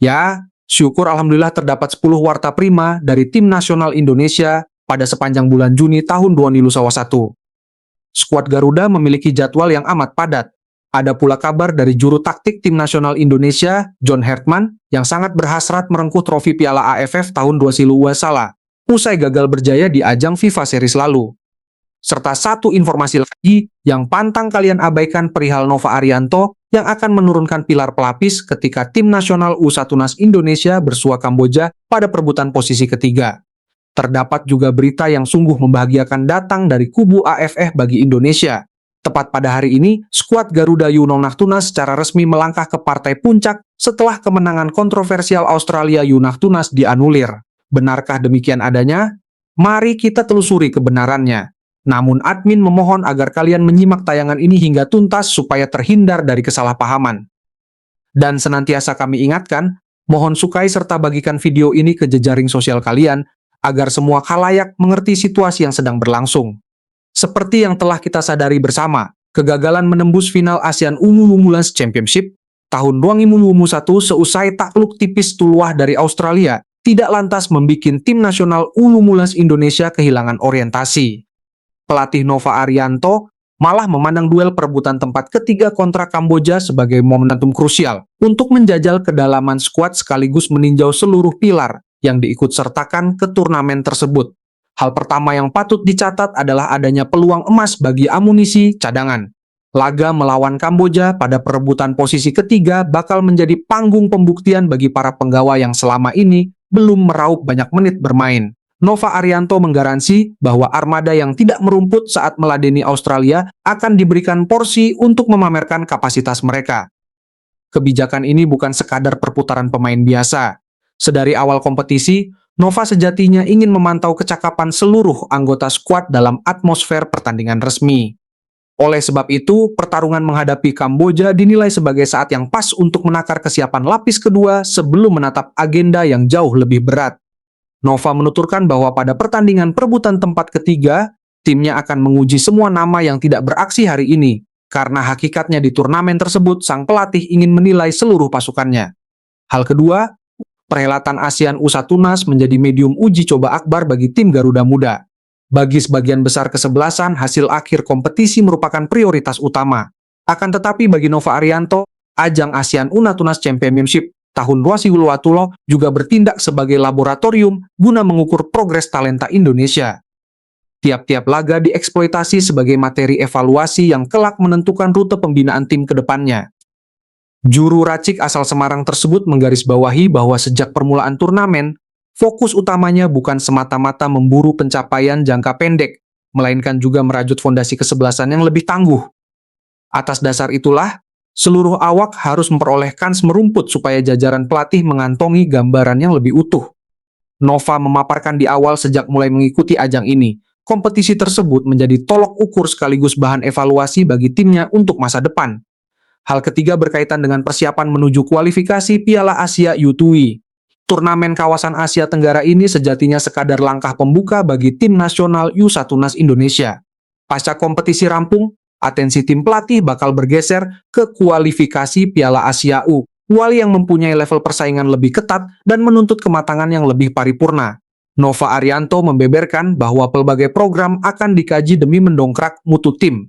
Ya, syukur alhamdulillah terdapat 10 warta prima dari tim nasional Indonesia pada sepanjang bulan Juni tahun 2021. Skuad Garuda memiliki jadwal yang amat padat. Ada pula kabar dari juru taktik tim nasional Indonesia, John Hertman, yang sangat berhasrat merengkuh trofi Piala AFF tahun 2021, usai gagal berjaya di ajang FIFA Series lalu. Serta satu informasi lagi yang pantang kalian abaikan perihal Nova Arianto yang akan menurunkan pilar pelapis ketika tim nasional U1 Indonesia bersua Kamboja pada perebutan posisi ketiga. Terdapat juga berita yang sungguh membahagiakan datang dari kubu AFF bagi Indonesia. Tepat pada hari ini, skuad Garuda U16 secara resmi melangkah ke partai puncak setelah kemenangan kontroversial Australia U16 dianulir. Benarkah demikian adanya? Mari kita telusuri kebenarannya. Namun admin memohon agar kalian menyimak tayangan ini hingga tuntas supaya terhindar dari kesalahpahaman. Dan senantiasa kami ingatkan, mohon sukai serta bagikan video ini ke jejaring sosial kalian agar semua khalayak mengerti situasi yang sedang berlangsung. Seperti yang telah kita sadari bersama, kegagalan menembus final ASEAN U16 Championship tahun 2021 seusai takluk tipis tuluah dari Australia tidak lantas membuat tim nasional U16 Indonesia kehilangan orientasi. Pelatih Nova Arianto malah memandang duel perebutan tempat ketiga kontra Kamboja sebagai momentum krusial untuk menjajal kedalaman skuad sekaligus meninjau seluruh pilar yang diikutsertakan ke turnamen tersebut. Hal pertama yang patut dicatat adalah adanya peluang emas bagi amunisi cadangan. Laga melawan Kamboja pada perebutan posisi ketiga bakal menjadi panggung pembuktian bagi para penggawa yang selama ini belum meraup banyak menit bermain. Nova Arianto menggaransi bahwa armada yang tidak merumput saat meladeni Australia akan diberikan porsi untuk memamerkan kapasitas mereka. Kebijakan ini bukan sekadar perputaran pemain biasa. Sedari awal kompetisi, Nova sejatinya ingin memantau kecakapan seluruh anggota skuad dalam atmosfer pertandingan resmi. Oleh sebab itu, pertarungan menghadapi Kamboja dinilai sebagai saat yang pas untuk menakar kesiapan lapis kedua sebelum menatap agenda yang jauh lebih berat. Nova menuturkan bahwa pada pertandingan perebutan tempat ketiga, timnya akan menguji semua nama yang tidak beraksi hari ini, karena hakikatnya di turnamen tersebut sang pelatih ingin menilai seluruh pasukannya. Hal kedua, perhelatan ASEAN U16 menjadi medium uji coba akbar bagi tim Garuda Muda. Bagi sebagian besar kesebelasan, hasil akhir kompetisi merupakan prioritas utama. Akan tetapi bagi Nova Arianto, ajang ASEAN U16 Championship tahun 2020 juga bertindak sebagai laboratorium guna mengukur progres talenta Indonesia. Tiap-tiap laga dieksploitasi sebagai materi evaluasi yang kelak menentukan rute pembinaan tim ke depannya. Juru racik asal Semarang tersebut menggarisbawahi bahwa sejak permulaan turnamen, fokus utamanya bukan semata-mata memburu pencapaian jangka pendek, melainkan juga merajut fondasi kesebelasan yang lebih tangguh. Atas dasar itulah, seluruh awak harus memperoleh kans merumput supaya jajaran pelatih mengantongi gambaran yang lebih utuh. Nova memaparkan di awal sejak mulai mengikuti ajang ini, kompetisi tersebut menjadi tolok ukur sekaligus bahan evaluasi bagi timnya untuk masa depan. Hal ketiga berkaitan dengan persiapan menuju kualifikasi Piala Asia U20. Turnamen kawasan Asia Tenggara ini sejatinya sekadar langkah pembuka bagi tim nasional U16 Indonesia. Pasca kompetisi rampung, atensi tim pelatih bakal bergeser ke kualifikasi Piala Asia U20 yang mempunyai level persaingan lebih ketat dan menuntut kematangan yang lebih paripurna. Nova Arianto membeberkan bahwa pelbagai program akan dikaji demi mendongkrak mutu tim.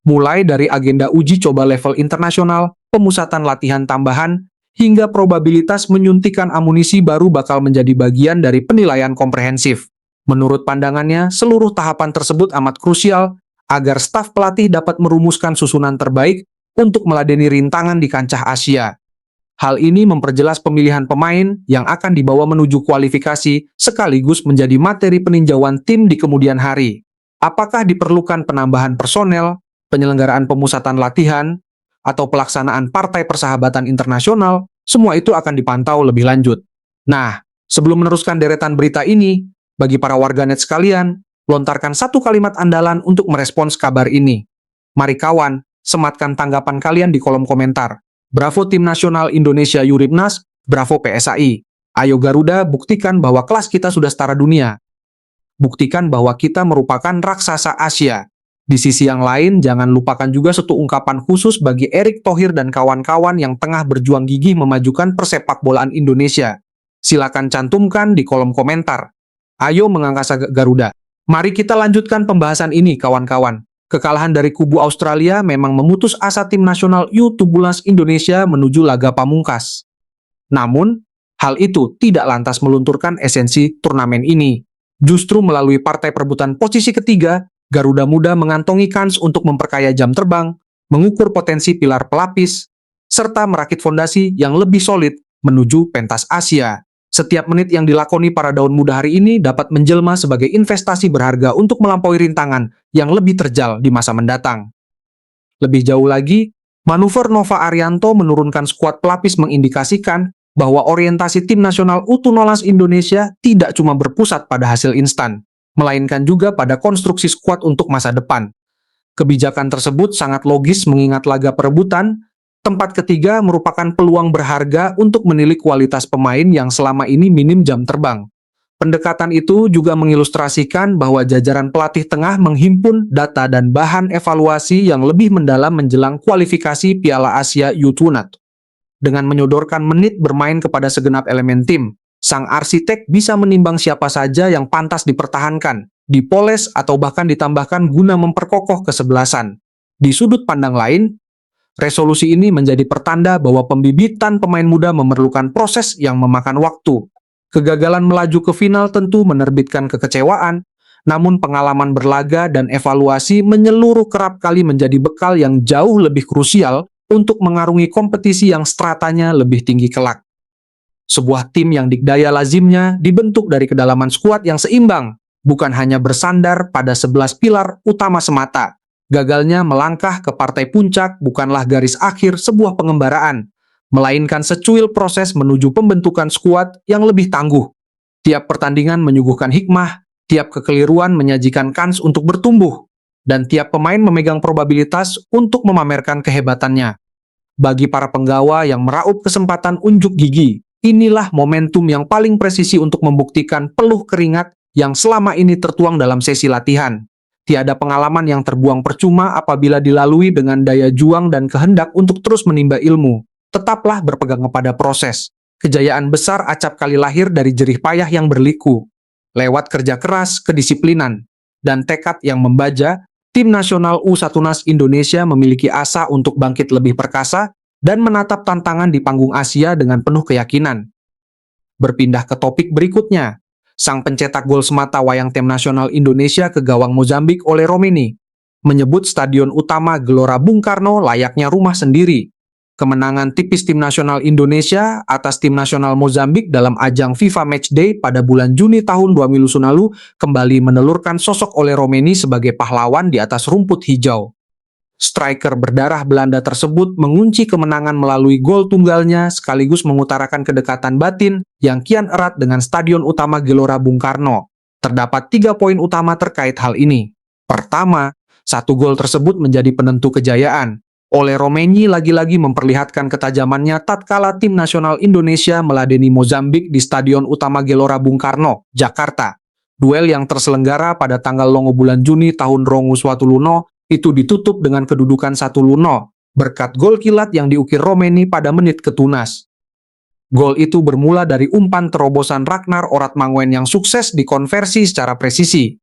Mulai dari agenda uji coba level internasional, pemusatan latihan tambahan, hingga probabilitas menyuntikan amunisi baru bakal menjadi bagian dari penilaian komprehensif. Menurut pandangannya, seluruh tahapan tersebut amat krusial agar staf pelatih dapat merumuskan susunan terbaik untuk meladeni rintangan di kancah Asia. Hal ini memperjelas pemilihan pemain yang akan dibawa menuju kualifikasi sekaligus menjadi materi peninjauan tim di kemudian hari. Apakah diperlukan penambahan personel, penyelenggaraan pemusatan latihan, atau pelaksanaan partai persahabatan internasional, semua itu akan dipantau lebih lanjut. Nah, sebelum meneruskan deretan berita ini, bagi para warganet sekalian, lontarkan satu kalimat andalan untuk merespons kabar ini. Mari kawan, sematkan tanggapan kalian di kolom komentar. Bravo Tim Nasional Indonesia U16, bravo PSAI. Ayo Garuda, buktikan bahwa kelas kita sudah setara dunia. Buktikan bahwa kita merupakan raksasa Asia. Di sisi yang lain, jangan lupakan juga satu ungkapan khusus bagi Erick Thohir dan kawan-kawan yang tengah berjuang gigih memajukan persepak bolaan Indonesia. Silakan cantumkan di kolom komentar. Ayo mengangkasa Garuda. Mari kita lanjutkan pembahasan ini, kawan-kawan. Kekalahan dari kubu Australia memang memutus asa tim nasional U17 Indonesia menuju laga pamungkas. Namun, hal itu tidak lantas melunturkan esensi turnamen ini. Justru melalui partai perebutan posisi ketiga, Garuda Muda mengantongi kans untuk memperkaya jam terbang, mengukur potensi pilar pelapis, serta merakit fondasi yang lebih solid menuju pentas Asia. Setiap menit yang dilakoni para daun muda hari ini dapat menjelma sebagai investasi berharga untuk melampaui rintangan yang lebih terjal di masa mendatang. Lebih jauh lagi, manuver Nova Arianto menurunkan skuad pelapis mengindikasikan bahwa orientasi tim nasional U17 Indonesia tidak cuma berpusat pada hasil instan, melainkan juga pada konstruksi skuad untuk masa depan. Kebijakan tersebut sangat logis mengingat laga perebutan, tempat ketiga merupakan peluang berharga untuk menilik kualitas pemain yang selama ini minim jam terbang. Pendekatan itu juga mengilustrasikan bahwa jajaran pelatih tengah menghimpun data dan bahan evaluasi yang lebih mendalam menjelang kualifikasi Piala Asia U20. Dengan menyodorkan menit bermain kepada segenap elemen tim, sang arsitek bisa menimbang siapa saja yang pantas dipertahankan, dipoles atau bahkan ditambahkan guna memperkokoh kesebelasan. Di sudut pandang lain, resolusi ini menjadi pertanda bahwa pembibitan pemain muda memerlukan proses yang memakan waktu. Kegagalan melaju ke final tentu menerbitkan kekecewaan, namun pengalaman berlaga dan evaluasi menyeluruh kerap kali menjadi bekal yang jauh lebih krusial untuk mengarungi kompetisi yang stratanya lebih tinggi kelak. Sebuah tim yang dikdaya lazimnya dibentuk dari kedalaman skuad yang seimbang, bukan hanya bersandar pada 11 pilar utama semata. Gagalnya melangkah ke partai puncak bukanlah garis akhir sebuah pengembaraan, melainkan secuil proses menuju pembentukan skuad yang lebih tangguh. Tiap pertandingan menyuguhkan hikmah, tiap kekeliruan menyajikan kans untuk bertumbuh, dan tiap pemain memegang probabilitas untuk memamerkan kehebatannya. Bagi para penggawa yang meraup kesempatan unjuk gigi, inilah momentum yang paling presisi untuk membuktikan peluh keringat yang selama ini tertuang dalam sesi latihan. Tiada pengalaman yang terbuang percuma apabila dilalui dengan daya juang dan kehendak untuk terus menimba ilmu. Tetaplah berpegang kepada proses. Kejayaan besar acap kali lahir dari jerih payah yang berliku. Lewat kerja keras, kedisiplinan, dan tekad yang membaja, tim nasional U17 Indonesia memiliki asa untuk bangkit lebih perkasa dan menatap tantangan di panggung Asia dengan penuh keyakinan. Berpindah ke topik berikutnya, sang pencetak gol semata wayang tim nasional Indonesia ke gawang Mozambik oleh Romeni, menyebut stadion utama Gelora Bung Karno layaknya rumah sendiri. Kemenangan tipis tim nasional Indonesia atas tim nasional Mozambik dalam ajang FIFA Matchday pada bulan Juni tahun 2000 lalu kembali menelurkan sosok oleh Romeni sebagai pahlawan di atas rumput hijau. Striker berdarah Belanda tersebut mengunci kemenangan melalui gol tunggalnya sekaligus mengutarakan kedekatan batin yang kian erat dengan stadion utama Gelora Bung Karno. Terdapat 3 poin utama terkait hal ini. Pertama, 1 gol tersebut menjadi penentu kejayaan. Oleh Romeni lagi-lagi memperlihatkan ketajamannya tatkala tim nasional Indonesia meladeni Mozambik di Stadion Utama Gelora Bung Karno, Jakarta. Duel yang terselenggara pada tanggal 9 bulan Juni tahun 2021 itu ditutup dengan kedudukan 1-0 berkat gol kilat yang diukir Romeni pada menit ketunas. Gol itu bermula dari umpan terobosan Ragnar Oratmangoen yang sukses dikonversi secara presisi.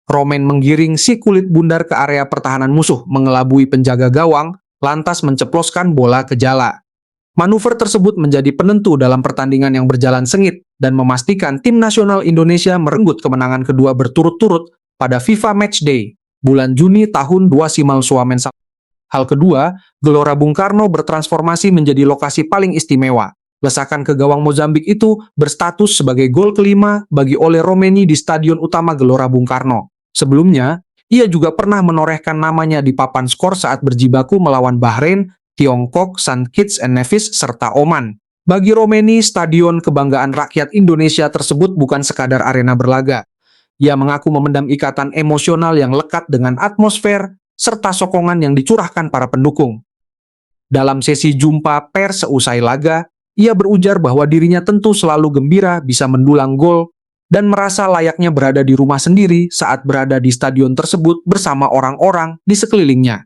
Romen menggiring si kulit bundar ke area pertahanan musuh mengelabui penjaga gawang, lantas menceploskan bola ke jala. Manuver tersebut menjadi penentu dalam pertandingan yang berjalan sengit dan memastikan tim nasional Indonesia merenggut kemenangan kedua berturut-turut pada FIFA Matchday, bulan Juni tahun 2021. Hal kedua, Gelora Bung Karno bertransformasi menjadi lokasi paling istimewa. Lesakan ke gawang Mozambik itu berstatus sebagai gol kelima bagi Ole Romeni di Stadion Utama Gelora Bung Karno. Sebelumnya, ia juga pernah menorehkan namanya di papan skor saat berjibaku melawan Bahrain, Tiongkok, St. Kitts and Nevis, serta Oman. Bagi Romeni, stadion kebanggaan rakyat Indonesia tersebut bukan sekadar arena berlaga. Ia mengaku memendam ikatan emosional yang lekat dengan atmosfer serta sokongan yang dicurahkan para pendukung. Dalam sesi jumpa pers seusai laga, ia berujar bahwa dirinya tentu selalu gembira bisa mendulang gol dan merasa layaknya berada di rumah sendiri saat berada di stadion tersebut bersama orang-orang di sekelilingnya.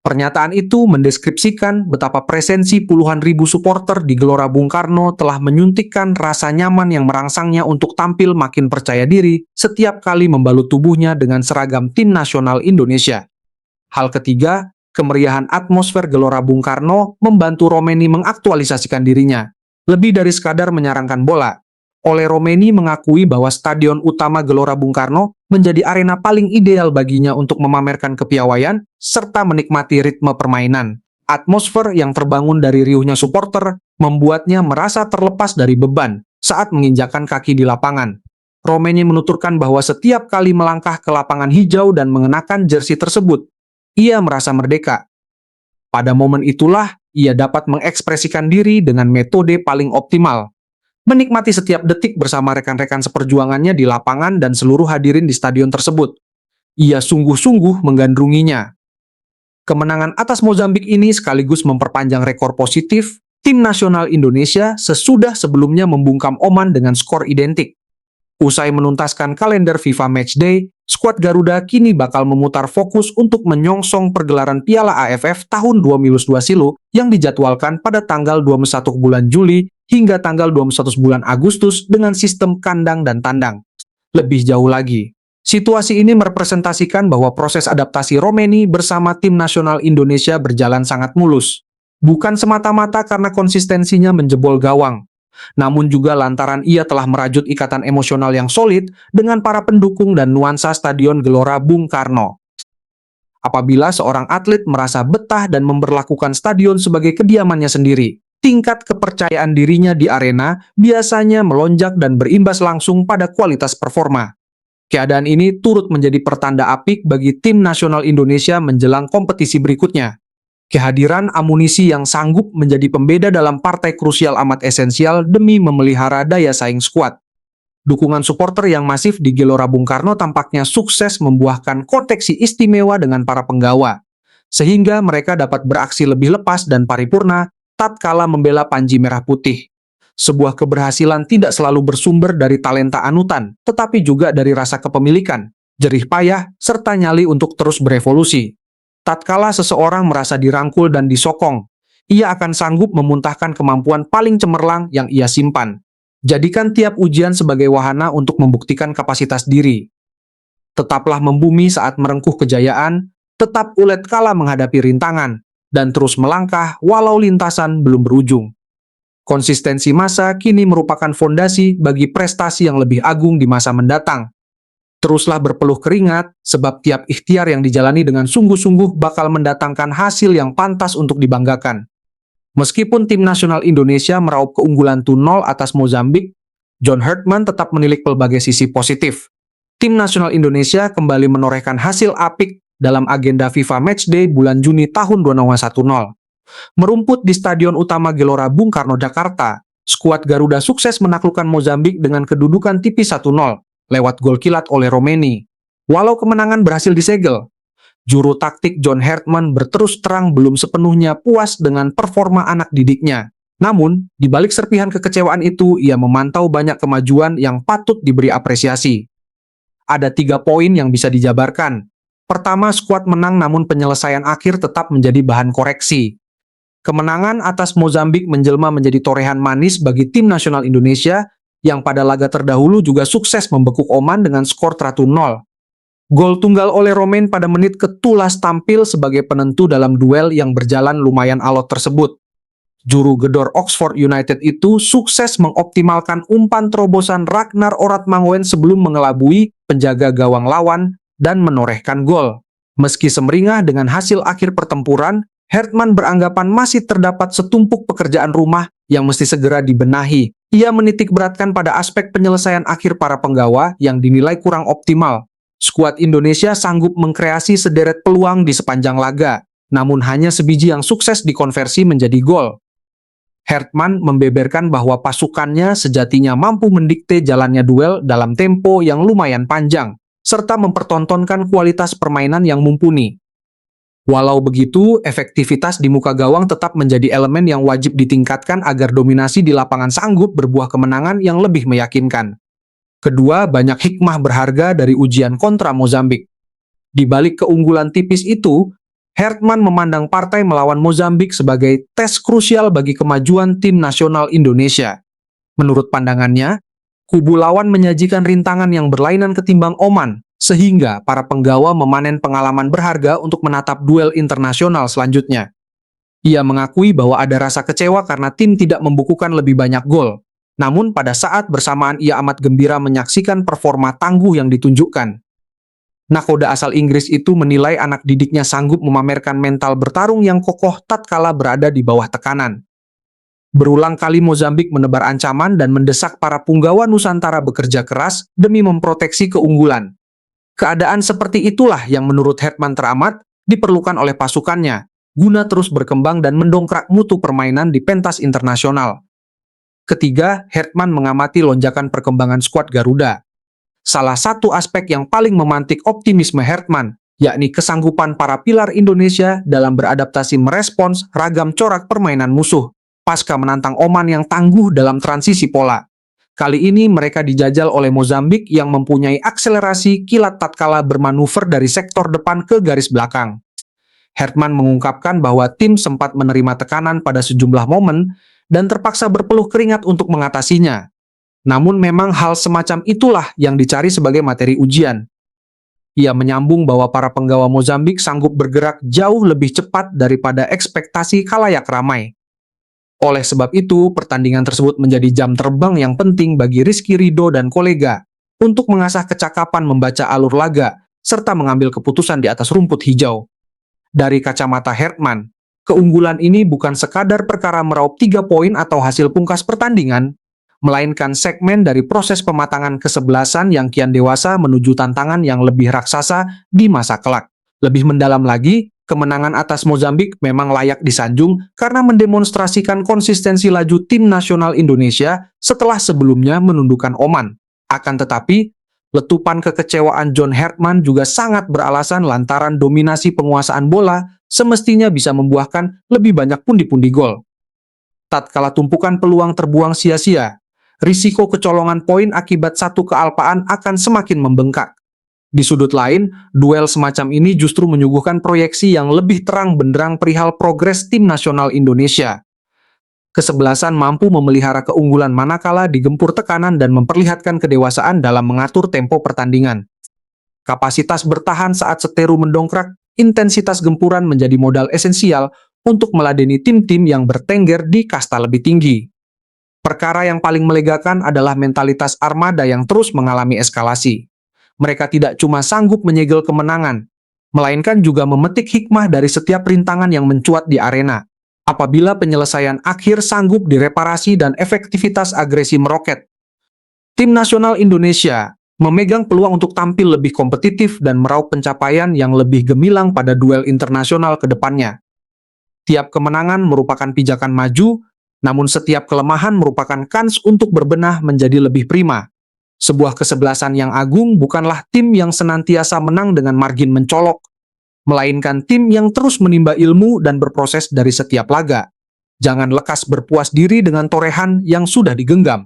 Pernyataan itu mendeskripsikan betapa presensi puluhan ribu supporter di Gelora Bung Karno telah menyuntikkan rasa nyaman yang merangsangnya untuk tampil makin percaya diri setiap kali membalut tubuhnya dengan seragam tim nasional Indonesia. Hal ketiga, kemeriahan atmosfer Gelora Bung Karno membantu Romeni mengaktualisasikan dirinya. Lebih dari sekadar menyarankan bola, Ole Romeni mengakui bahwa stadion utama Gelora Bung Karno menjadi arena paling ideal baginya untuk memamerkan kepiawaian serta menikmati ritme permainan. Atmosfer yang terbangun dari riuhnya supporter membuatnya merasa terlepas dari beban saat menginjakkan kaki di lapangan. Romeni menuturkan bahwa setiap kali melangkah ke lapangan hijau dan mengenakan jersey tersebut, ia merasa merdeka. Pada momen itulah, ia dapat mengekspresikan diri dengan metode paling optimal, menikmati setiap detik bersama rekan-rekan seperjuangannya di lapangan dan seluruh hadirin di stadion tersebut. Ia sungguh-sungguh menggandrunginya. Kemenangan atas Mozambik ini sekaligus memperpanjang rekor positif tim nasional Indonesia sesudah sebelumnya membungkam Oman dengan skor identik. Usai menuntaskan kalender FIFA Matchday, skuad Garuda kini bakal memutar fokus untuk menyongsong pergelaran Piala AFF tahun 2022 silu yang dijadwalkan pada tanggal 21 bulan Juli hingga tanggal 21 bulan Agustus dengan sistem kandang dan tandang. Lebih jauh lagi, situasi ini merepresentasikan bahwa proses adaptasi Romeni bersama tim nasional Indonesia berjalan sangat mulus. Bukan semata-mata karena konsistensinya menjebol gawang, namun juga lantaran ia telah merajut ikatan emosional yang solid dengan para pendukung dan nuansa Stadion Gelora Bung Karno. Apabila seorang atlet merasa betah dan memperlakukan stadion sebagai kediamannya sendiri, tingkat kepercayaan dirinya di arena biasanya melonjak dan berimbas langsung pada kualitas performa. Keadaan ini turut menjadi pertanda apik bagi tim nasional Indonesia menjelang kompetisi berikutnya. Kehadiran amunisi yang sanggup menjadi pembeda dalam partai krusial amat esensial demi memelihara daya saing skuad. Dukungan supporter yang masif di Gelora Bung Karno tampaknya sukses membuahkan koneksi istimewa dengan para penggawa, sehingga mereka dapat beraksi lebih lepas dan paripurna tatkala membela Panji Merah Putih. Sebuah keberhasilan tidak selalu bersumber dari talenta anutan, tetapi juga dari rasa kepemilikan, jerih payah, serta nyali untuk terus berevolusi. Tatkala seseorang merasa dirangkul dan disokong, ia akan sanggup memuntahkan kemampuan paling cemerlang yang ia simpan. Jadikan tiap ujian sebagai wahana untuk membuktikan kapasitas diri. Tetaplah membumi saat merengkuh kejayaan, tetap ulet kala menghadapi rintangan, dan terus melangkah walau lintasan belum berujung. Konsistensi masa kini merupakan fondasi bagi prestasi yang lebih agung di masa mendatang. Teruslah berpeluh keringat, sebab tiap ikhtiar yang dijalani dengan sungguh-sungguh bakal mendatangkan hasil yang pantas untuk dibanggakan. Meskipun tim nasional Indonesia meraup keunggulan 2-0 atas Mozambik, John Hartman tetap menilik pelbagai sisi positif. Tim nasional Indonesia kembali menorehkan hasil apik dalam agenda FIFA Matchday bulan Juni tahun 2010. Merumput di Stadion Utama Gelora Bung Karno, Jakarta, skuad Garuda sukses menaklukkan Mozambik dengan kedudukan tipis 1-0 lewat gol kilat oleh Romeni. Walau kemenangan berhasil disegel, juru taktik John Hartman berterus terang belum sepenuhnya puas dengan performa anak didiknya. Namun, di balik serpihan kekecewaan itu, ia memantau banyak kemajuan yang patut diberi apresiasi. Ada 3 poin yang bisa dijabarkan. Pertama, skuad menang namun penyelesaian akhir tetap menjadi bahan koreksi. Kemenangan atas Mozambik menjelma menjadi torehan manis bagi tim nasional Indonesia yang pada laga terdahulu juga sukses membekuk Oman dengan skor 1-0. Gol tunggal oleh Romain pada menit ke-17 tampil sebagai penentu dalam duel yang berjalan lumayan alot tersebut. Juru gedor Oxford United itu sukses mengoptimalkan umpan terobosan Ragnar Oratmangoen sebelum mengelabui penjaga gawang lawan dan menorehkan gol. Meski semeringah dengan hasil akhir pertempuran, Hartman beranggapan masih terdapat setumpuk pekerjaan rumah yang mesti segera dibenahi. Ia menitik beratkan pada aspek penyelesaian akhir para penggawa yang dinilai kurang optimal. Skuad Indonesia sanggup mengkreasi sederet peluang di sepanjang laga, namun hanya sebiji yang sukses dikonversi menjadi gol. Hartman membeberkan bahwa pasukannya sejatinya mampu mendikte jalannya duel dalam tempo yang lumayan panjang, serta mempertontonkan kualitas permainan yang mumpuni. Walau begitu, efektivitas di muka gawang tetap menjadi elemen yang wajib ditingkatkan agar dominasi di lapangan sanggup berbuah kemenangan yang lebih meyakinkan. Kedua, banyak hikmah berharga dari ujian kontra Mozambik. Di balik keunggulan tipis itu, Hertman memandang partai melawan Mozambik sebagai tes krusial bagi kemajuan tim nasional Indonesia. Menurut pandangannya, kubu lawan menyajikan rintangan yang berlainan ketimbang Oman, sehingga para penggawa memanen pengalaman berharga untuk menatap duel internasional selanjutnya. Ia mengakui bahwa ada rasa kecewa karena tim tidak membukukan lebih banyak gol. Namun pada saat bersamaan ia amat gembira menyaksikan performa tangguh yang ditunjukkan. Nakhoda asal Inggris itu menilai anak didiknya sanggup memamerkan mental bertarung yang kokoh tatkala berada di bawah tekanan. Berulang kali Mozambik menebar ancaman dan mendesak para punggawa Nusantara bekerja keras demi memproteksi keunggulan. Keadaan seperti itulah yang menurut Hertman teramat diperlukan oleh pasukannya, guna terus berkembang dan mendongkrak mutu permainan di pentas internasional. Ketiga, Hertman mengamati lonjakan perkembangan skuad Garuda. Salah satu aspek yang paling memantik optimisme Hertman, yakni kesanggupan para pilar Indonesia dalam beradaptasi merespons ragam corak permainan musuh, pasca menantang Oman yang tangguh dalam transisi pola. Kali ini mereka dijajal oleh Mozambik yang mempunyai akselerasi kilat tatkala bermanuver dari sektor depan ke garis belakang. Hertman mengungkapkan bahwa tim sempat menerima tekanan pada sejumlah momen dan terpaksa berpeluh keringat untuk mengatasinya. Namun memang hal semacam itulah yang dicari sebagai materi ujian. Ia menyambung bahwa para penggawa Mozambik sanggup bergerak jauh lebih cepat daripada ekspektasi khalayak ramai. Oleh sebab itu, pertandingan tersebut menjadi jam terbang yang penting bagi Rizky Ridho dan kolega untuk mengasah kecakapan membaca alur laga serta mengambil keputusan di atas rumput hijau. Dari kacamata Hertman, keunggulan ini bukan sekadar perkara meraup 3 poin atau hasil pungkas pertandingan, melainkan segmen dari proses pematangan kesebelasan yang kian dewasa menuju tantangan yang lebih raksasa di masa kelak. Lebih mendalam lagi, kemenangan atas Mozambik memang layak disanjung karena mendemonstrasikan konsistensi laju tim nasional Indonesia setelah sebelumnya menundukkan Oman. Akan tetapi, letupan kekecewaan John Hertman juga sangat beralasan lantaran dominasi penguasaan bola semestinya bisa membuahkan lebih banyak pundi-pundi gol. Tatkala tumpukan peluang terbuang sia-sia, risiko kecolongan poin akibat satu kealpaan akan semakin membengkak. Di sudut lain, duel semacam ini justru menyuguhkan proyeksi yang lebih terang benderang perihal progres tim nasional Indonesia. Kesebelasan mampu memelihara keunggulan manakala digempur tekanan dan memperlihatkan kedewasaan dalam mengatur tempo pertandingan. Kapasitas bertahan saat seteru mendongkrak, intensitas gempuran menjadi modal esensial untuk meladeni tim-tim yang bertengger di kasta lebih tinggi. Perkara yang paling melegakan adalah mentalitas armada yang terus mengalami eskalasi. Mereka tidak cuma sanggup menyegel kemenangan, melainkan juga memetik hikmah dari setiap rintangan yang mencuat di arena. Apabila penyelesaian akhir sanggup direparasi dan efektivitas agresi meroket, tim nasional Indonesia memegang peluang untuk tampil lebih kompetitif dan meraup pencapaian yang lebih gemilang pada duel internasional ke depannya. Tiap kemenangan merupakan pijakan maju, namun setiap kelemahan merupakan kans untuk berbenah menjadi lebih prima. Sebuah kesebelasan yang agung bukanlah tim yang senantiasa menang dengan margin mencolok, melainkan tim yang terus menimba ilmu dan berproses dari setiap laga. Jangan lekas berpuas diri dengan torehan yang sudah digenggam.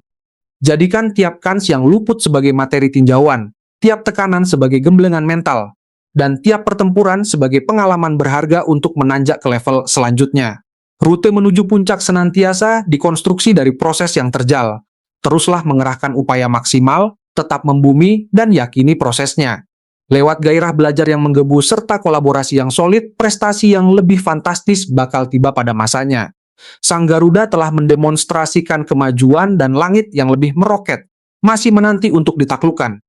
Jadikan tiap kans yang luput sebagai materi tinjauan, tiap tekanan sebagai gemblengan mental, dan tiap pertempuran sebagai pengalaman berharga untuk menanjak ke level selanjutnya. Rute menuju puncak senantiasa dikonstruksi dari proses yang terjal. Teruslah mengerahkan upaya maksimal, tetap membumi, dan yakini prosesnya. Lewat gairah belajar yang menggebu serta kolaborasi yang solid, prestasi yang lebih fantastis bakal tiba pada masanya. Sang Garuda telah mendemonstrasikan kemajuan dan langit yang lebih meroket, masih menanti untuk ditaklukkan.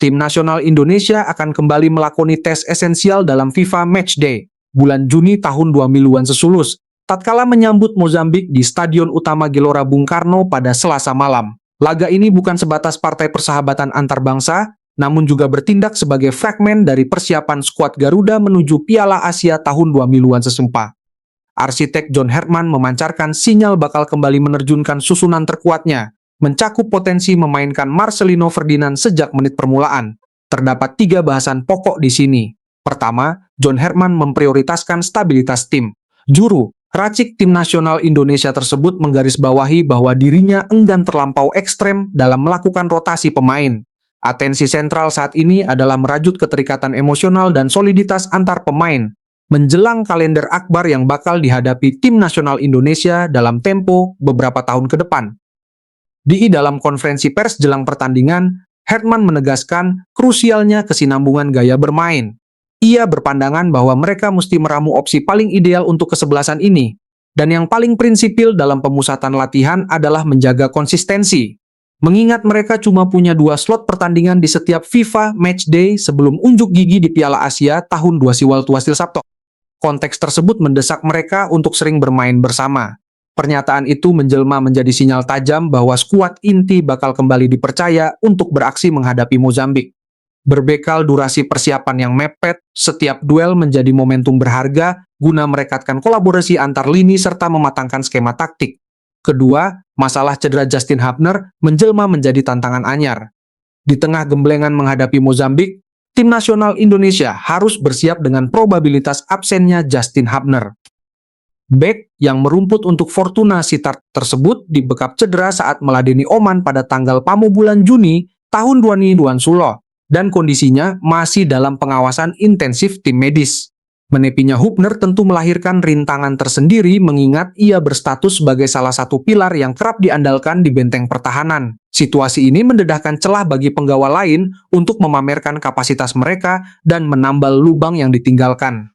Tim nasional Indonesia akan kembali melakoni tes esensial dalam FIFA Matchday, bulan Juni tahun 2000-an sesulus, tatkala menyambut Mozambik di Stadion Utama Gelora Bung Karno pada Selasa malam. Laga ini bukan sebatas partai persahabatan antar bangsa, namun juga bertindak sebagai fragmen dari persiapan skuad Garuda menuju Piala Asia tahun 2000-an sesumpah. Arsitek John Hertman memancarkan sinyal bakal kembali menerjunkan susunan terkuatnya, mencakup potensi memainkan Marcelino Ferdinand sejak menit permulaan. Terdapat 3 bahasan pokok di sini. Pertama, John Hertman memprioritaskan stabilitas tim. Juru Racik tim nasional Indonesia tersebut menggarisbawahi bahwa dirinya enggan terlampau ekstrem dalam melakukan rotasi pemain. Atensi sentral saat ini adalah merajut keterikatan emosional dan soliditas antar pemain, menjelang kalender akbar yang bakal dihadapi tim nasional Indonesia dalam tempo beberapa tahun ke depan. Dalam konferensi pers jelang pertandingan, Hartman menegaskan krusialnya kesinambungan gaya bermain. Ia berpandangan bahwa mereka mesti meramu opsi paling ideal untuk kesebelasan ini, dan yang paling prinsipil dalam pemusatan latihan adalah menjaga konsistensi. Mengingat mereka cuma punya 2 slot pertandingan di setiap FIFA Matchday sebelum unjuk gigi di Piala Asia tahun 2 Siwal Tuasil Sabto. Konteks tersebut mendesak mereka untuk sering bermain bersama. Pernyataan itu menjelma menjadi sinyal tajam bahwa skuad inti bakal kembali dipercaya untuk beraksi menghadapi Mozambik. Berbekal durasi persiapan yang mepet, setiap duel menjadi momentum berharga guna merekatkan kolaborasi antar lini serta mematangkan skema taktik. Kedua, masalah cedera Justin Hubner menjelma menjadi tantangan anyar. Di tengah gemblengan menghadapi Mozambik, tim nasional Indonesia harus bersiap dengan probabilitas absennya Justin Hubner. Bek yang merumput untuk Fortuna Sittard tersebut dibekap cedera saat meladeni Oman pada tanggal Pamu bulan Juni tahun 2021 dan kondisinya masih dalam pengawasan intensif tim medis. Menepinya Hubner tentu melahirkan rintangan tersendiri mengingat ia berstatus sebagai salah satu pilar yang kerap diandalkan di benteng pertahanan. Situasi ini mendedahkan celah bagi penggawa lain untuk memamerkan kapasitas mereka dan menambal lubang yang ditinggalkan.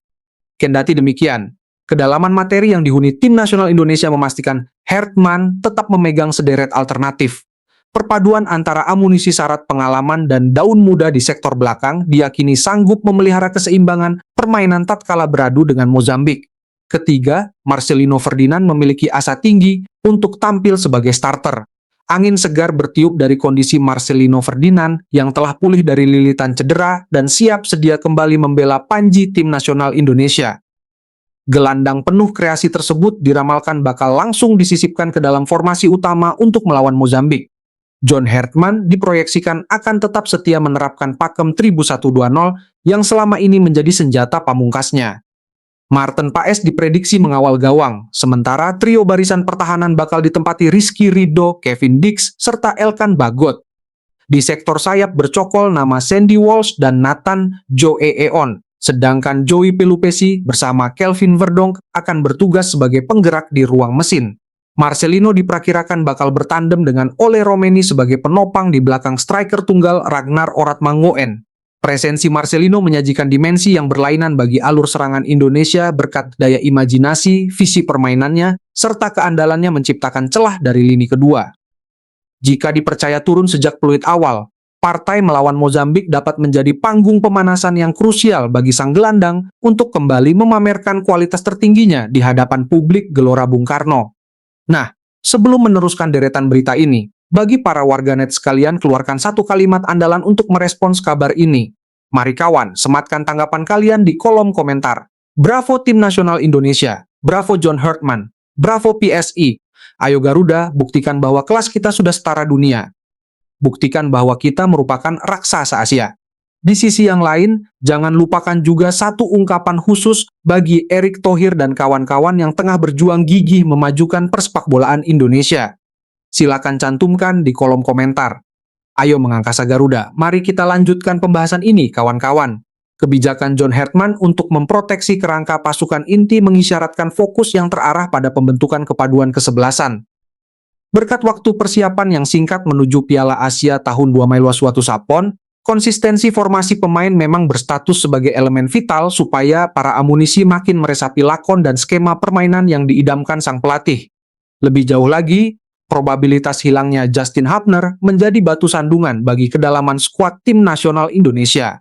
Kendati demikian, kedalaman materi yang dihuni tim nasional Indonesia memastikan Hartman tetap memegang sederet alternatif. Perpaduan antara amunisi syarat pengalaman dan daun muda di sektor belakang diyakini sanggup memelihara keseimbangan permainan tatkala beradu dengan Mozambik. Ketiga, Marcelino Ferdinand memiliki asa tinggi untuk tampil sebagai starter. Angin segar bertiup dari kondisi Marcelino Ferdinand yang telah pulih dari lilitan cedera dan siap sedia kembali membela panji tim nasional Indonesia. Gelandang penuh kreasi tersebut diramalkan bakal langsung disisipkan ke dalam formasi utama untuk melawan Mozambik. John Hartman diproyeksikan akan tetap setia menerapkan pakem Tribus 120 yang selama ini menjadi senjata pamungkasnya. Marten Paes diprediksi mengawal gawang, sementara trio barisan pertahanan bakal ditempati Rizky Ridho, Kevin Dix, serta Elkan Bagot. Di sektor sayap bercokol nama Sandy Walsh dan Nathan Joe Eon, sedangkan Joey Pelupesi bersama Kelvin Verdonk akan bertugas sebagai penggerak di ruang mesin. Marcelino diperkirakan bakal bertandem dengan Ole Romeni sebagai penopang di belakang striker tunggal Ragnar Oratmangoen. Presensi Marcelino menyajikan dimensi yang berlainan bagi alur serangan Indonesia berkat daya imajinasi, visi permainannya, serta keandalannya menciptakan celah dari lini kedua. Jika dipercaya turun sejak peluit awal, partai melawan Mozambik dapat menjadi panggung pemanasan yang krusial bagi sang gelandang untuk kembali memamerkan kualitas tertingginya di hadapan publik Gelora Bung Karno. Nah, sebelum meneruskan deretan berita ini, bagi para warganet sekalian keluarkan satu kalimat andalan untuk merespons kabar ini. Mari kawan, sematkan tanggapan kalian di kolom komentar. Bravo Tim Nasional Indonesia, bravo John Hartman, bravo PSI. Ayo Garuda, buktikan bahwa kelas kita sudah setara dunia. Buktikan bahwa kita merupakan raksasa Asia. Di sisi yang lain, jangan lupakan juga satu ungkapan khusus bagi Erick Thohir dan kawan-kawan yang tengah berjuang gigih memajukan persepakbolaan Indonesia. Silakan cantumkan di kolom komentar. Ayo mengangkasa Garuda, mari kita lanjutkan pembahasan ini kawan-kawan. Kebijakan John Hartman untuk memproteksi kerangka pasukan inti mengisyaratkan fokus yang terarah pada pembentukan kepaduan kesebelasan. Berkat waktu persiapan yang singkat menuju Piala Asia tahun 2021 Sapon, konsistensi formasi pemain memang berstatus sebagai elemen vital supaya para amunisi makin meresapi lakon dan skema permainan yang diidamkan sang pelatih. Lebih jauh lagi, probabilitas hilangnya Justin Hubner menjadi batu sandungan bagi kedalaman skuad tim nasional Indonesia.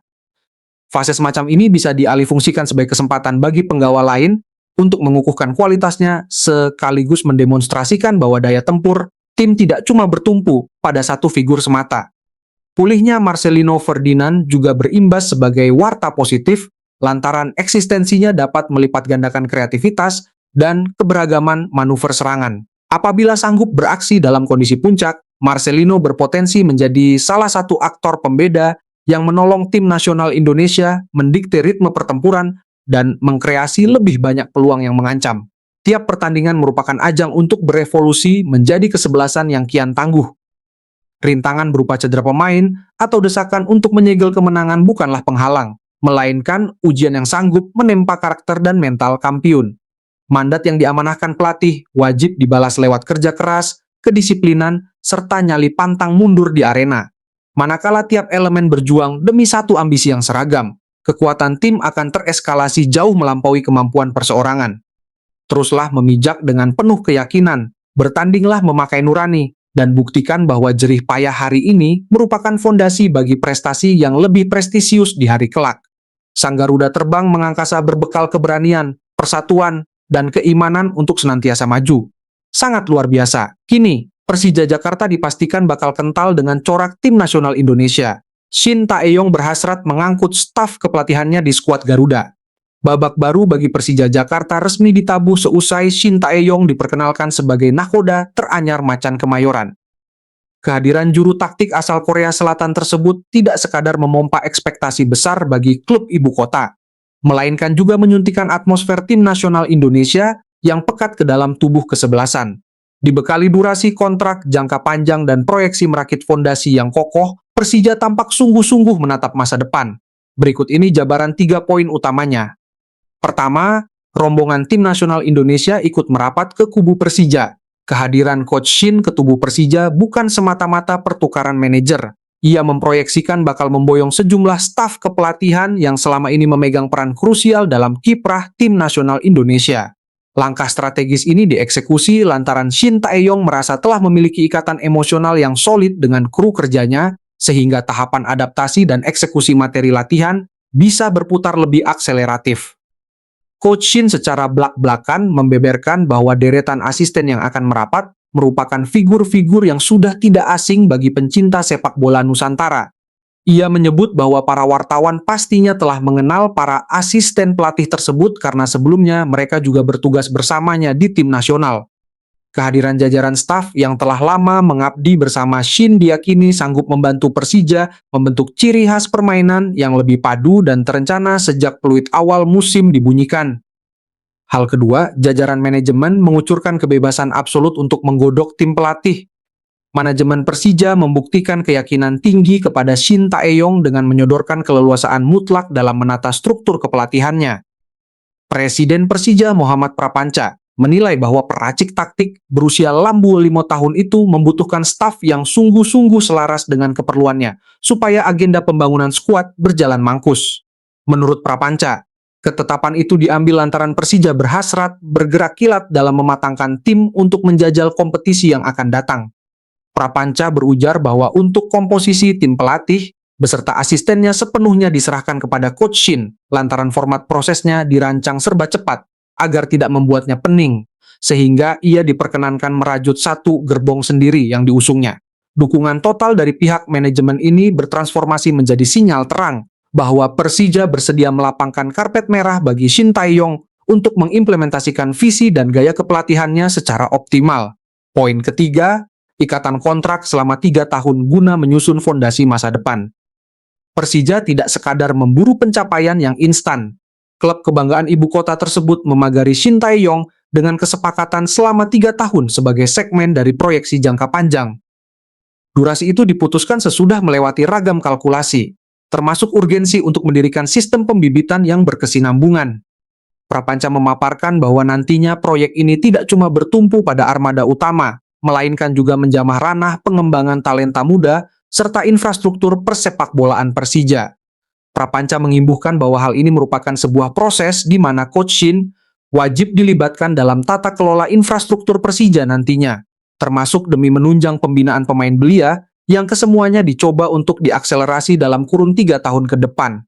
Fase semacam ini bisa dialihfungsikan sebagai kesempatan bagi penggawa lain untuk mengukuhkan kualitasnya sekaligus mendemonstrasikan bahwa daya tempur tim tidak cuma bertumpu pada satu figur semata. Pulihnya Marcelino Ferdinand juga berimbas sebagai warta positif lantaran eksistensinya dapat melipat gandakan kreativitas dan keberagaman manuver serangan. Apabila sanggup beraksi dalam kondisi puncak, Marcelino berpotensi menjadi salah satu aktor pembeda yang menolong tim nasional Indonesia mendikte ritme pertempuran dan mengkreasi lebih banyak peluang yang mengancam. Tiap pertandingan merupakan ajang untuk berevolusi menjadi kesebelasan yang kian tangguh. Rintangan berupa cedera pemain atau desakan untuk menyegel kemenangan bukanlah penghalang, melainkan ujian yang sanggup menempa karakter dan mental kampiun. Mandat yang diamanahkan pelatih wajib dibalas lewat kerja keras, kedisiplinan, serta nyali pantang mundur di arena. Manakala tiap elemen berjuang demi satu ambisi yang seragam, kekuatan tim akan tereskalasi jauh melampaui kemampuan perseorangan. Teruslah memijak dengan penuh keyakinan, bertandinglah memakai nurani, dan buktikan bahwa jerih payah hari ini merupakan fondasi bagi prestasi yang lebih prestisius di hari kelak. Sang Garuda Terbang mengangkasa berbekal keberanian, persatuan, dan keimanan untuk senantiasa maju. Sangat luar biasa. Kini, Persija Jakarta dipastikan bakal kental dengan corak tim nasional Indonesia. Shin Tae-yong berhasrat mengangkut staf kepelatihannya di skuad Garuda. Babak baru bagi Persija Jakarta resmi ditabuh seusai Shin Tae-yong diperkenalkan sebagai nahkoda teranyar macan Kemayoran. Kehadiran juru taktik asal Korea Selatan tersebut tidak sekadar memompa ekspektasi besar bagi klub ibu kota, melainkan juga menyuntikkan atmosfer tim nasional Indonesia yang pekat ke dalam tubuh kesebelasan. Dibekali durasi kontrak jangka panjang dan proyeksi merakit fondasi yang kokoh, Persija tampak sungguh-sungguh menatap masa depan. Berikut ini jabaran 3 poin utamanya. Pertama, rombongan tim nasional Indonesia ikut merapat ke kubu Persija. Kehadiran Coach Shin ke tubuh Persija bukan semata-mata pertukaran manajer. Ia memproyeksikan bakal memboyong sejumlah staf kepelatihan yang selama ini memegang peran krusial dalam kiprah tim nasional Indonesia. Langkah strategis ini dieksekusi lantaran Shin Tae-yong merasa telah memiliki ikatan emosional yang solid dengan kru kerjanya, sehingga tahapan adaptasi dan eksekusi materi latihan bisa berputar lebih akseleratif. Coach Shin secara blak-blakan membeberkan bahwa deretan asisten yang akan merapat merupakan figur-figur yang sudah tidak asing bagi pencinta sepak bola Nusantara. Ia menyebut bahwa para wartawan pastinya telah mengenal para asisten pelatih tersebut karena sebelumnya mereka juga bertugas bersamanya di tim nasional. Kehadiran jajaran staf yang telah lama mengabdi bersama Shin diyakini sanggup membantu Persija membentuk ciri khas permainan yang lebih padu dan terencana sejak peluit awal musim dibunyikan. Hal kedua, jajaran manajemen mengucurkan kebebasan absolut untuk menggodok tim pelatih. Manajemen Persija membuktikan keyakinan tinggi kepada Shin Tae-yong dengan menyodorkan keleluasaan mutlak dalam menata struktur kepelatihannya. Presiden Persija Muhammad Prapanca menilai bahwa peracik taktik berusia lambu 5 tahun itu membutuhkan staf yang sungguh-sungguh selaras dengan keperluannya, supaya agenda pembangunan skuad berjalan mangkus. Menurut Prapanca, ketetapan itu diambil lantaran Persija berhasrat bergerak kilat dalam mematangkan tim untuk menjajal kompetisi yang akan datang. Prapanca berujar bahwa untuk komposisi tim pelatih, beserta asistennya sepenuhnya diserahkan kepada Coach Shin, lantaran format prosesnya dirancang serba cepat, agar tidak membuatnya pening, sehingga ia diperkenankan merajut satu gerbong sendiri yang diusungnya. Dukungan total dari pihak manajemen ini bertransformasi menjadi sinyal terang bahwa Persija bersedia melapangkan karpet merah bagi Shin Tae-yong untuk mengimplementasikan visi dan gaya kepelatihannya secara optimal. Poin ketiga, ikatan kontrak selama 3 tahun guna menyusun fondasi masa depan. Persija tidak sekadar memburu pencapaian yang instan. Klub kebanggaan ibu kota tersebut memagari Shin Tae-yong dengan kesepakatan selama 3 tahun sebagai segmen dari proyeksi jangka panjang. Durasi itu diputuskan sesudah melewati ragam kalkulasi, termasuk urgensi untuk mendirikan sistem pembibitan yang berkesinambungan. Prapanca memaparkan bahwa nantinya proyek ini tidak cuma bertumpu pada armada utama, melainkan juga menjamah ranah pengembangan talenta muda serta infrastruktur persepakbolaan Persija. Prapanca mengimbuhkan bahwa hal ini merupakan sebuah proses di mana Coach Shin wajib dilibatkan dalam tata kelola infrastruktur Persija nantinya, termasuk demi menunjang pembinaan pemain belia yang kesemuanya dicoba untuk diakselerasi dalam kurun 3 tahun ke depan.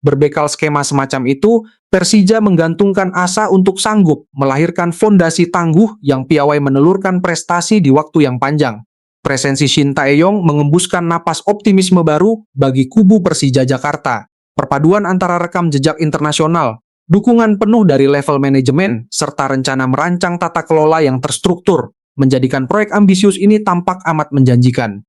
Berbekal skema semacam itu, Persija menggantungkan asa untuk sanggup melahirkan fondasi tangguh yang piawai menelurkan prestasi di waktu yang panjang. Presensi Shin Tae-yong mengembuskan napas optimisme baru bagi kubu Persija Jakarta. Perpaduan antara rekam jejak internasional, dukungan penuh dari level manajemen, serta rencana merancang tata kelola yang terstruktur, menjadikan proyek ambisius ini tampak amat menjanjikan.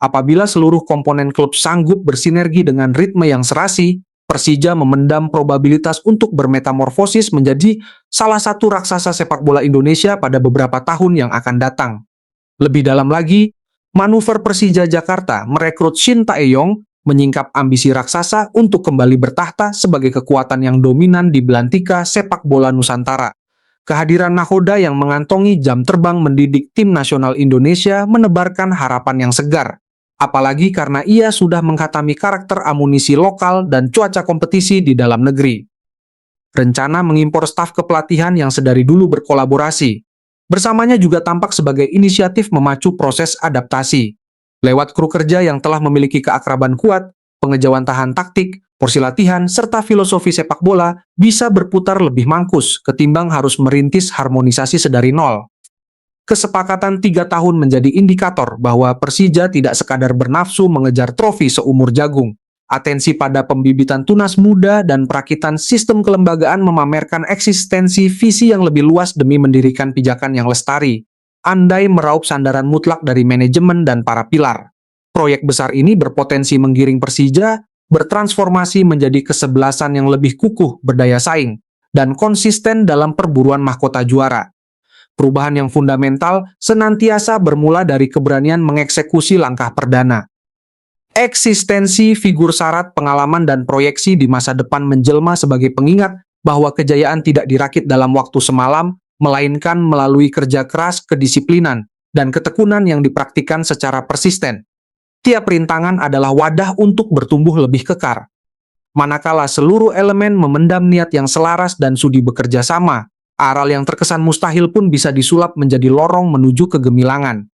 Apabila seluruh komponen klub sanggup bersinergi dengan ritme yang serasi, Persija memendam probabilitas untuk bermetamorfosis menjadi salah satu raksasa sepak bola Indonesia pada beberapa tahun yang akan datang. Lebih dalam lagi, manuver Persija Jakarta merekrut Shin Tae-yong menyingkap ambisi raksasa untuk kembali bertahta sebagai kekuatan yang dominan di belantika sepak bola Nusantara. Kehadiran nakoda yang mengantongi jam terbang mendidik tim nasional Indonesia menebarkan harapan yang segar. Apalagi karena ia sudah mengkhatami karakter amunisi lokal dan cuaca kompetisi di dalam negeri. Rencana mengimpor staf kepelatihan yang sedari dulu berkolaborasi. Bersamanya juga tampak sebagai inisiatif memacu proses adaptasi. Lewat kru kerja yang telah memiliki keakraban kuat, pengejauhantahan taktik, porsi latihan, serta filosofi sepak bola bisa berputar lebih mangkus ketimbang harus merintis harmonisasi sedari nol. Kesepakatan 3 tahun menjadi indikator bahwa Persija tidak sekadar bernafsu mengejar trofi seumur jagung. Atensi pada pembibitan tunas muda dan perakitan sistem kelembagaan memamerkan eksistensi visi yang lebih luas demi mendirikan pijakan yang lestari. Andai meraup sandaran mutlak dari manajemen dan para pilar. Proyek besar ini berpotensi menggiring Persija bertransformasi menjadi kesebelasan yang lebih kukuh berdaya saing dan konsisten dalam perburuan mahkota juara. Perubahan yang fundamental senantiasa bermula dari keberanian mengeksekusi langkah perdana. Eksistensi figur syarat pengalaman dan proyeksi di masa depan menjelma sebagai pengingat bahwa kejayaan tidak dirakit dalam waktu semalam, melainkan melalui kerja keras, kedisiplinan, dan ketekunan yang dipraktikkan secara persisten. Tiap rintangan adalah wadah untuk bertumbuh lebih kekar. Manakala seluruh elemen memendam niat yang selaras dan sudi bekerja sama, aral yang terkesan mustahil pun bisa disulap menjadi lorong menuju kegemilangan.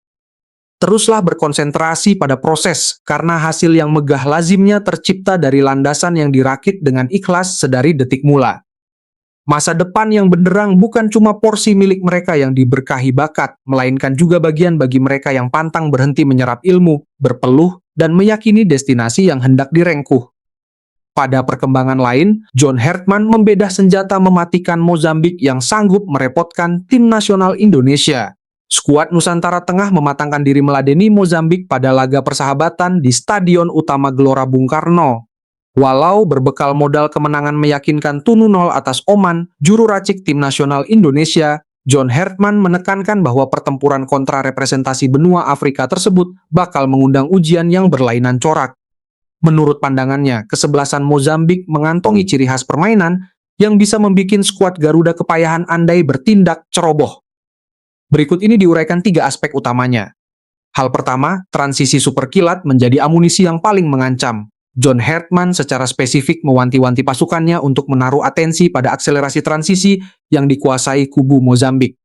Teruslah berkonsentrasi pada proses, karena hasil yang megah lazimnya tercipta dari landasan yang dirakit dengan ikhlas sedari detik mula. Masa depan yang benderang bukan cuma porsi milik mereka yang diberkahi bakat, melainkan juga bagian bagi mereka yang pantang berhenti menyerap ilmu, berpeluh, dan meyakini destinasi yang hendak direngkuh. Pada perkembangan lain, John Hertman membedah senjata mematikan Mozambik yang sanggup merepotkan tim nasional Indonesia. Skuad Nusantara Tengah mematangkan diri meladeni Mozambik pada laga persahabatan di Stadion Utama Gelora Bung Karno. Walau berbekal modal kemenangan meyakinkan 2-0 atas Oman, juru racik tim nasional Indonesia, John Hertman menekankan bahwa pertempuran kontra representasi benua Afrika tersebut bakal mengundang ujian yang berlainan corak. Menurut pandangannya, kesebelasan Mozambik mengantongi ciri khas permainan yang bisa membuat skuad Garuda Kepayahan andai bertindak ceroboh. Berikut ini diuraikan 3 aspek utamanya. Hal pertama, transisi super kilat menjadi amunisi yang paling mengancam. John Hertman secara spesifik mewanti-wanti pasukannya untuk menaruh atensi pada akselerasi transisi yang dikuasai kubu Mozambik.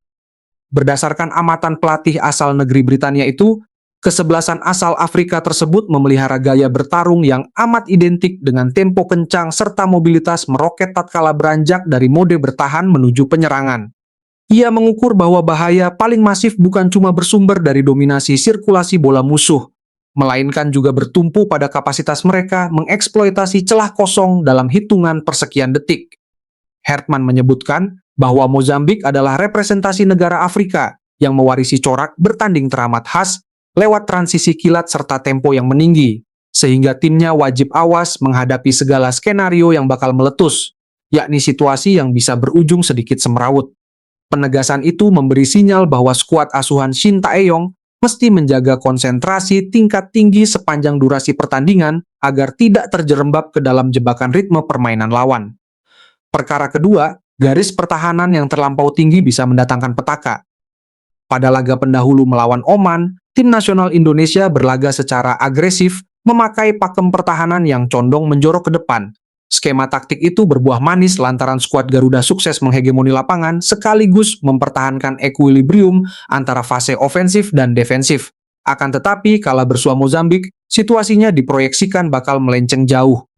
Berdasarkan amatan pelatih asal negeri Britania itu, kesebelasan asal Afrika tersebut memelihara gaya bertarung yang amat identik dengan tempo kencang serta mobilitas meroket tatkala beranjak dari mode bertahan menuju penyerangan. Ia mengukur bahwa bahaya paling masif bukan cuma bersumber dari dominasi sirkulasi bola musuh, melainkan juga bertumpu pada kapasitas mereka mengeksploitasi celah kosong dalam hitungan persekian detik. Hertman menyebutkan bahwa Mozambik adalah representasi negara Afrika yang mewarisi corak bertanding teramat khas lewat transisi kilat serta tempo yang meninggi, sehingga timnya wajib awas menghadapi segala skenario yang bakal meletus, yakni situasi yang bisa berujung sedikit semrawut. Penegasan itu memberi sinyal bahwa skuad asuhan Shin Tae-yong mesti menjaga konsentrasi tingkat tinggi sepanjang durasi pertandingan agar tidak terjerembab ke dalam jebakan ritme permainan lawan. Perkara kedua, garis pertahanan yang terlampau tinggi bisa mendatangkan petaka. Pada laga pendahulu melawan Oman, tim nasional Indonesia berlaga secara agresif, memakai pakem pertahanan yang condong menjorok ke depan. Skema taktik itu berbuah manis lantaran skuad Garuda sukses menghegemoni lapangan sekaligus mempertahankan ekuilibrium antara fase ofensif dan defensif. Akan tetapi, kala bersua Mozambik, situasinya diproyeksikan bakal melenceng jauh.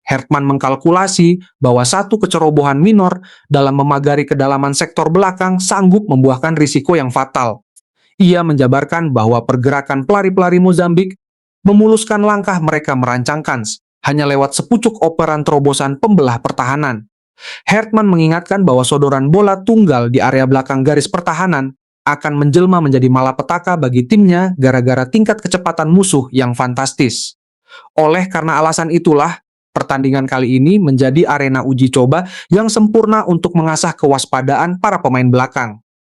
Hertman mengkalkulasi bahwa satu kecerobohan minor dalam memagari kedalaman sektor belakang sanggup membuahkan risiko yang fatal. Ia menjabarkan bahwa pergerakan pelari-pelari Mozambik memuluskan langkah mereka merancangkan hanya lewat sepucuk operan terobosan pembelah pertahanan. Hertman mengingatkan bahwa sodoran bola tunggal di area belakang garis pertahanan akan menjelma menjadi malapetaka bagi timnya gara-gara tingkat kecepatan musuh yang fantastis. Oleh karena alasan itulah, Pertandingan kali ini menjadi arena uji coba yang sempurna untuk mengasah kewaspadaan para pemain belakang.